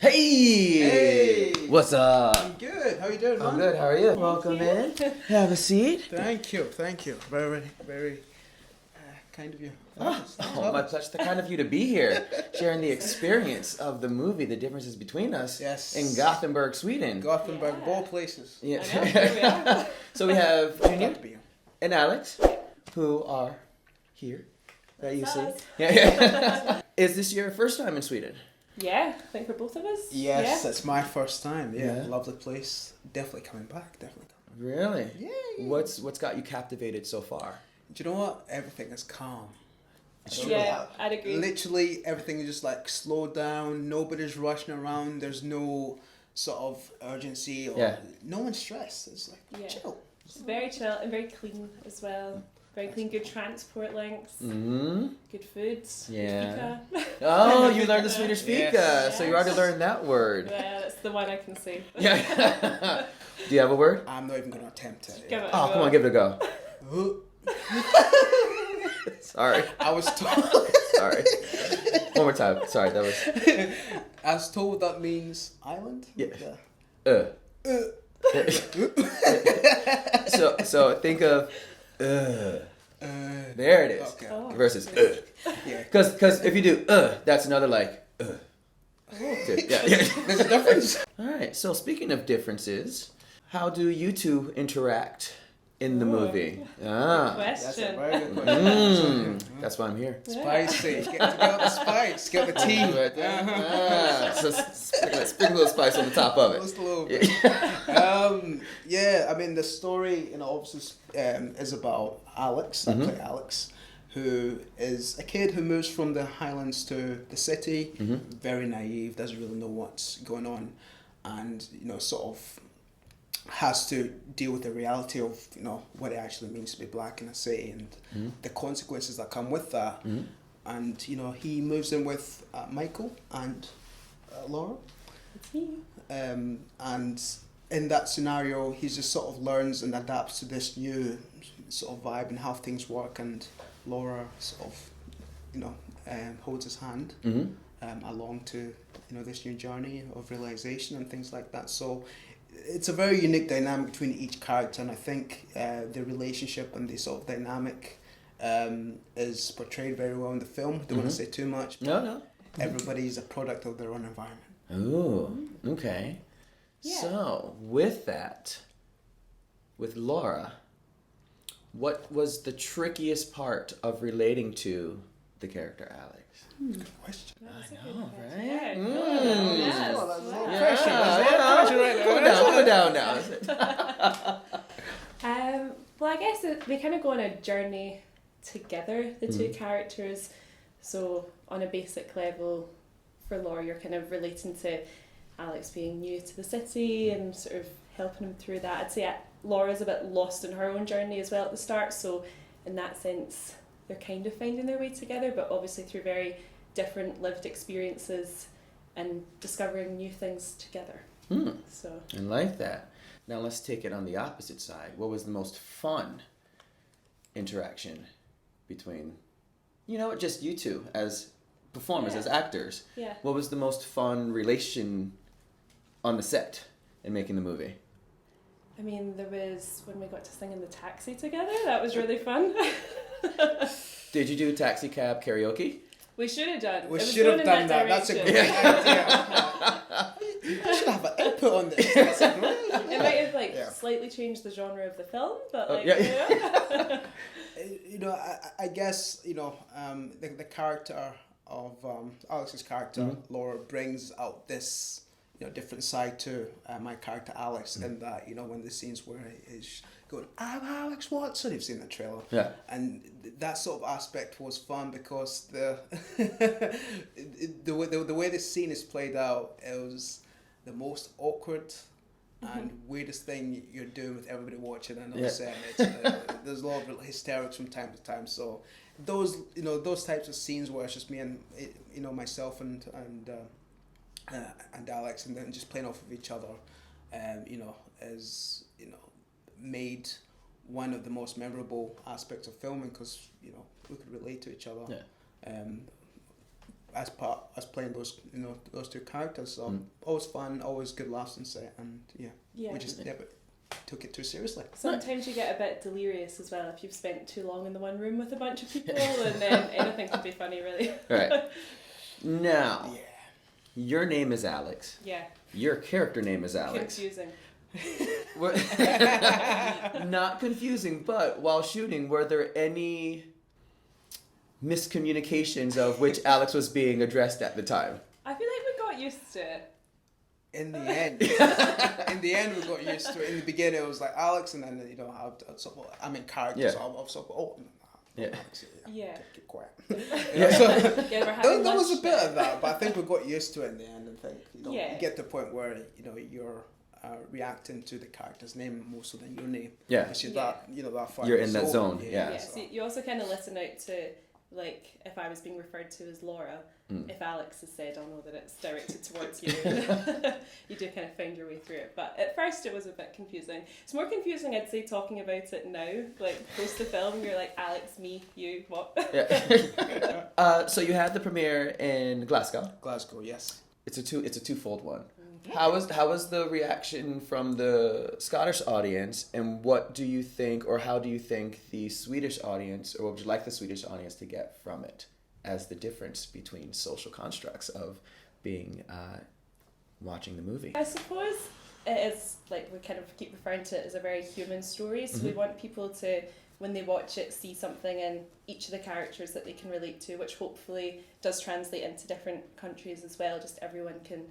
Hey! What's up? I'm good. How you doing, man? I'm good. How are you? Welcome in. Have a seat. Thank you. Very, very kind of you. Oh, my pleasure. The kind of you to be here, sharing the experience of the movie, the differences between us in Gothenburg, Sweden. Gothenburg, of all places. Yeah. I know, here we are. So we have Junior To be here. and Alex, who are here. That you see. Us. Yeah. Is this your first time in Sweden? Yeah, I think for both of us. Yes, it's my first time. Yeah, Yeah. lovely place. Definitely coming back. Really? Yeah. What's got you captivated so far? Do you know what? Everything is calm. Yeah, I'd agree. Literally, everything is just like slowed down. Nobody's rushing around. There's no sort of urgency or no one's stressed. It's like chill. It's very chill and very clean as well. Very clean, good transport links, Mm-hmm. good food. Yeah. Good Oh, you learned the Swedish fika, Yes. so you already learned that word. yeah, that's the one I can say. Yeah. Do you have a word? I'm not even going to attempt it. Give it a Oh, go. come on, give it a go. Sorry. I was told. Sorry. One more time. Sorry, that was. I was told that means island. Yeah. So think of. There it is. Okay. Oh. Versus. Yeah. Because if you do that's another like. Oh. Yeah. There's a difference. All right. So speaking of differences, how do you two interact in the movie? Ah. That's a Question. very good question. That's why I'm here. Spicy. Get the spice. Get the tea. Right there. So sprinkle a little spice on the top of it. Just a little bit. Yeah, I mean the story, obviously is about Alex. I play Alex, who is a kid who moves from the Highlands to the city. Very naive, doesn't really know what's going on, and sort of has to deal with the reality of what it actually means to be black in a city and the consequences that come with that. And he moves in with Michael and Laura. It's me. And in that scenario, he just sort of learns and adapts to this new sort of vibe and how things work. And Laura sort of, holds his hand along to this new journey of realization and things like that. So it's a very unique dynamic between each character, and I think the relationship and the sort of dynamic is portrayed very well in the film. Don't want to say too much. But No. everybody's a product of their own environment. Ooh, okay. Yeah. So, with that, with Laura, what was the trickiest part of relating to the character Alex? Good question. That's a I good know, question. right? Yeah, Mm. cool. Yes. Oh, that's a Wow. little pressure. Put it down now. Well, I guess they kind of go on a journey together, the two characters. So on a basic level, for Laura, you're kind of relating to Alex being new to the city and sort of helping him through that. I'd say Laura's a bit lost in her own journey as well at the start, so in that sense they're kind of finding their way together, but obviously through very different lived experiences and discovering new things together. So I like that. Now let's take it on the opposite side. What was the most fun interaction between, just you two as performers, as actors? yeah. What was the most fun relation on the set in making the movie? I mean, there was when we got to sing in the taxi together. That was really fun. Did you do taxi cab karaoke? We should have done. We It was should have going done in that. That's a direction. great idea. You should have an input on this. That's a great idea. It might have slightly changed the genre of the film, but I guess the character of Alex's character Laura brings out this different side to my character Alex, in that when the scenes where he's going, "I'm Alex Watson," you've seen the trailer, and that sort of aspect was fun because the way the scene is played out, it was the most awkward and weirdest thing you're doing with everybody watching and on set. There's a lot of hysterics from time to time. So those types of scenes where it's just me and myself and Alex, and then just playing off of each other, is made one of the most memorable aspects of filming, because we could relate to each other. as playing those two characters. So always fun, always good laughs on set, and we just but took it too seriously. Sometimes you get a bit delirious as well if you've spent too long in the one room with a bunch of people, and then anything can be funny, really. Right. Now, your name is Alex. Yeah. Your character name is Alex. Confusing. Not confusing, but while shooting, were there any miscommunications of which Alex was being addressed at the time? I feel like we got used to it. In the end, we got used to it. In the beginning, it was like Alex, and then I'm in character, Yeah. so I was Alex, keep quiet. There was a bit of that, but I think we got used to it in the end, and think you get to the point where you're reacting to the character's name more so than your name. Yeah. Because that far. You're in that zone. Yeah. So you also kind of listen out to, like, if I was being referred to as Laura, if Alex has said, I'll know that it's directed towards you. You do kind of find your way through it. But at first it was a bit confusing. It's more confusing, I'd say, talking about it now. Like, post the film, you're like, Alex, me, you, what? Yeah. So you had the premiere in Glasgow. Glasgow, yes. It's a twofold one. Yeah. How was the reaction from the Scottish audience, and what do you think, or how do you think the Swedish audience, or what would you like the Swedish audience to get from it as the difference between social constructs of being watching the movie? I suppose it is, like, we kind of keep referring to it as a very human story, so we want people to, when they watch it, see something in each of the characters that they can relate to, which hopefully does translate into different countries as well, just everyone can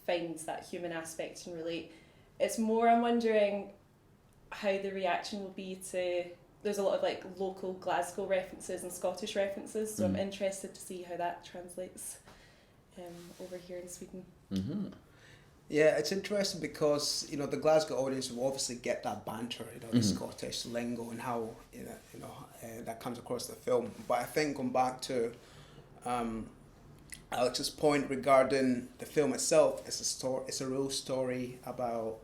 find that human aspect and relate. It's more, I'm wondering how the reaction will be to, there's a lot of like local Glasgow references and Scottish references, so I'm interested to see how that translates over here in Sweden. Mm-hmm. Yeah, it's interesting because the Glasgow audience will obviously get that banter, the Scottish lingo and how that comes across the film. But I think going back to Alex's point regarding the film itself, it's a real story about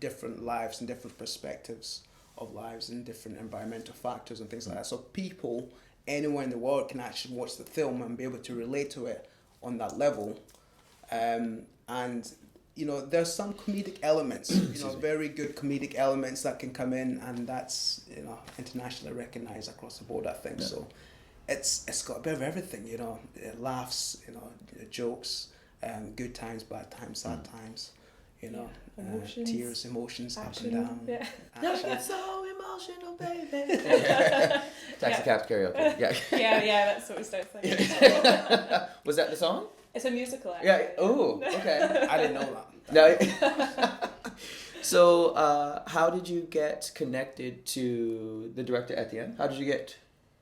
different lives and different perspectives of lives and different environmental factors and things like that. So people anywhere in the world can actually watch the film and be able to relate to it on that level. And there's some comedic elements, very good comedic elements that can come in, and that's internationally recognized across the board, I think. Yeah. So it's got a bit of everything, laughs, jokes, good times, bad times, sad times, emotions, tears, emotions, action, up and down. Yeah. So emotional, baby. Taxi Cabs karaoke. Yeah, that's what we start saying. Was that the song? It's a musical, actually. Yeah. Oh, okay. I didn't know that. No. So, how did you get connected to the director Etienne? How did you get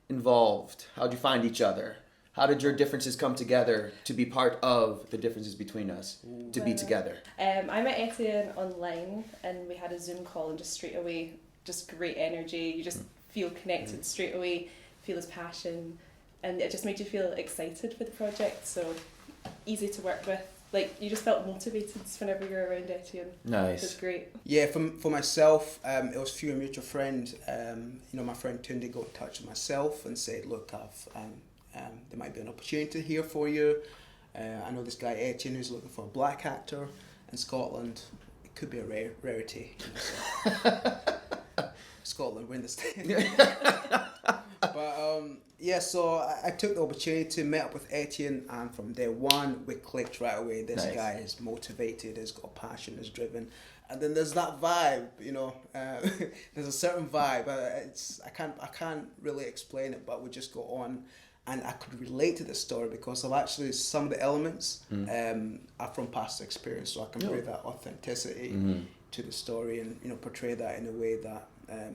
involved? How did you find each other? How did your differences come together to be part of the differences between us, to be together? I met Etienne online, and we had a Zoom call, and just straight away, just great energy. You just feel connected straight away, feel his passion, and it just made you feel excited for the project. So easy to work with. Like, you just felt motivated whenever you're around Etienne. Nice. It was great. Yeah, for myself, it was through a mutual friend. My friend Tunde got in touch with myself and said, look, there might be an opportunity here for you. I know this guy Etienne who's looking for a black actor in Scotland. It could be a rarity. Scotland, we're in the States. But so I took the opportunity, met up with Etienne, and from day one we clicked right away. This guy is motivated, has got passion, is driven, and then there's that vibe. There's a certain vibe. I can't really explain it, but we just go on, and I could relate to the story because of actually some of the elements are from past experience, so I can bring that authenticity to the story and portray that in a way that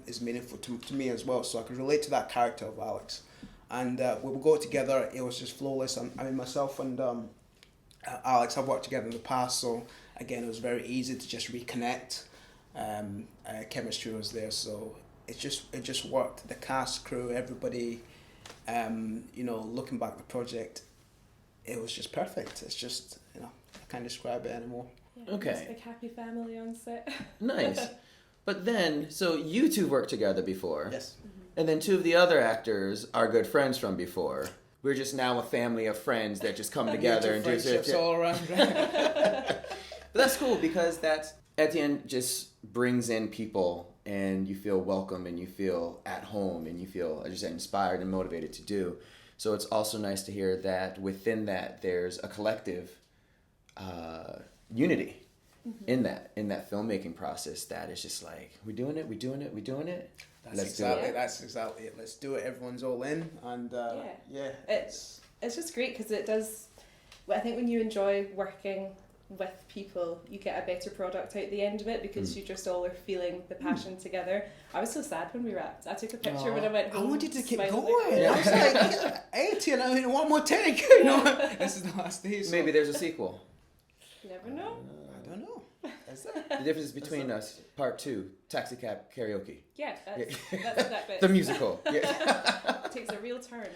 is meaningful to me as well. So I could relate to that character of Alex. And we would go together. It was just flawless. Myself and Alex have worked together in the past, so again, it was very easy to just reconnect. Chemistry was there, so it just worked. The cast, crew, everybody. Looking back at the project, it was just perfect. It's just I can't describe it anymore. Yeah, okay. Just like happy family on set. Nice. But then, so you two worked together before. Yes. And then two of the other actors are good friends from before. we're just now a family of friends that just come together and do friendships all around. But that's cool because Etienne just brings in people and you feel welcome and you feel at home and you feel, as you said, inspired and motivated to do. So it's also nice to hear that within that there's a collective unity in that filmmaking process that is just like, we're doing it. That's exactly it. Let's do it. Everyone's all in, and it's just great because it does. I think when you enjoy working with people, you get a better product out the end of it because you just all are feeling the passion together. I was so sad when we wrapped. I took a picture when I went home. I wanted to keep going. Yeah. I was like, 80, I mean, one more take. You know, this is the last day. So. Maybe there's a sequel. You never know. I don't know. The difference between us, part 2, taxi cab karaoke. Yeah, that's that bit. The musical. Yeah. It takes a real turn.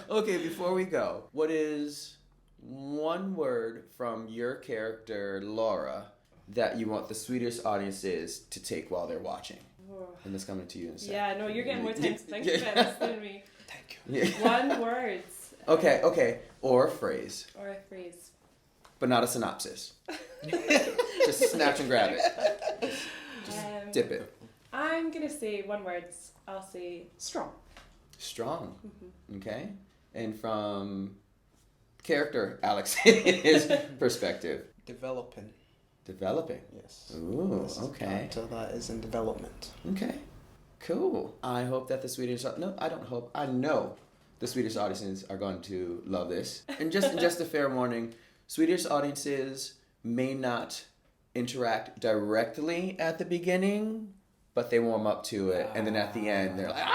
Okay, before we go, what is one word from your character, Laura, that you want the Swedish audiences to take while they're watching? And that's coming to you in a second. Yeah, no, you're getting more time to think about this than me. Thank you. Yeah. One word. Okay. Or a phrase. Or a phrase. But not a synopsis. Just snatch and grab it. Just dip it. I'm going to say one word. I'll say strong. Strong. Mm-hmm. Okay. And from character Alex's perspective. Developing. Yes. Ooh, okay. So that is in development. Okay. Cool. I hope that the Swedish... No, I don't hope. I know the Swedish audiences are going to love this. And just a fair warning, Swedish audiences may not interact directly at the beginning, but they warm up to it, and then at the end they're like,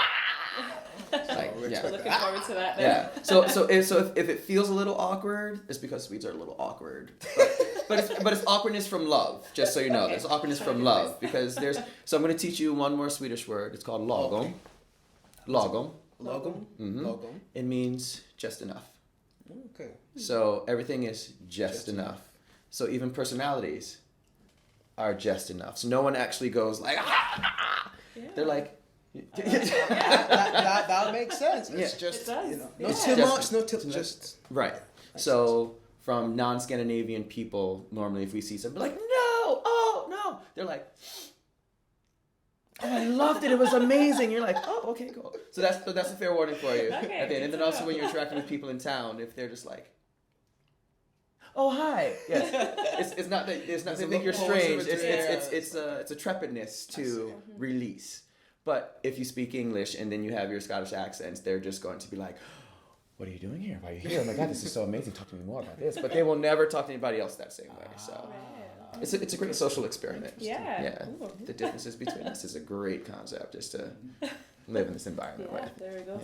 like, yeah. Looking forward to that then. Yeah. So if it feels a little awkward, it's because Swedes are a little awkward. But it's awkwardness from love, just so you know. There's awkwardness from love because so I'm going to teach you one more Swedish word. It's called lagom. Okay. Lagom. Lagom. Mm-hmm. Lagom. It means just enough. Okay. So everything is just enough. So even personalities are just enough. So no one actually goes like, Yeah. They're like, that makes sense. It's just, it you know, yeah. not too much, not too just right. So from non-Scandinavian people, normally if we see something like, no, oh no, they're like, oh, I loved it. It was amazing. You're like, oh, okay, cool. So that's a fair warning for you. Okay, at the end. And then also when you're interacting with people in town, if they're just like, oh hi, yes, it's not that they think you're strange. It's a trepidness to release. But if you speak English and then you have your Scottish accents, they're just going to be like, what are you doing here? Why are you here? Oh my God, this is so amazing. Talk to me more about this. But they will never talk to anybody else that same way. So it's a great social experiment. Yeah. Ooh. The differences between us is a great concept just to live in this environment. Yeah, Right? there we go.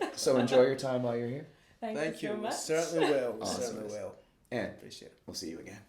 Yeah. So enjoy your time while you're here. Thank you so much. Certainly will. Awesome. Certainly will. And Appreciate it. we'll see you again.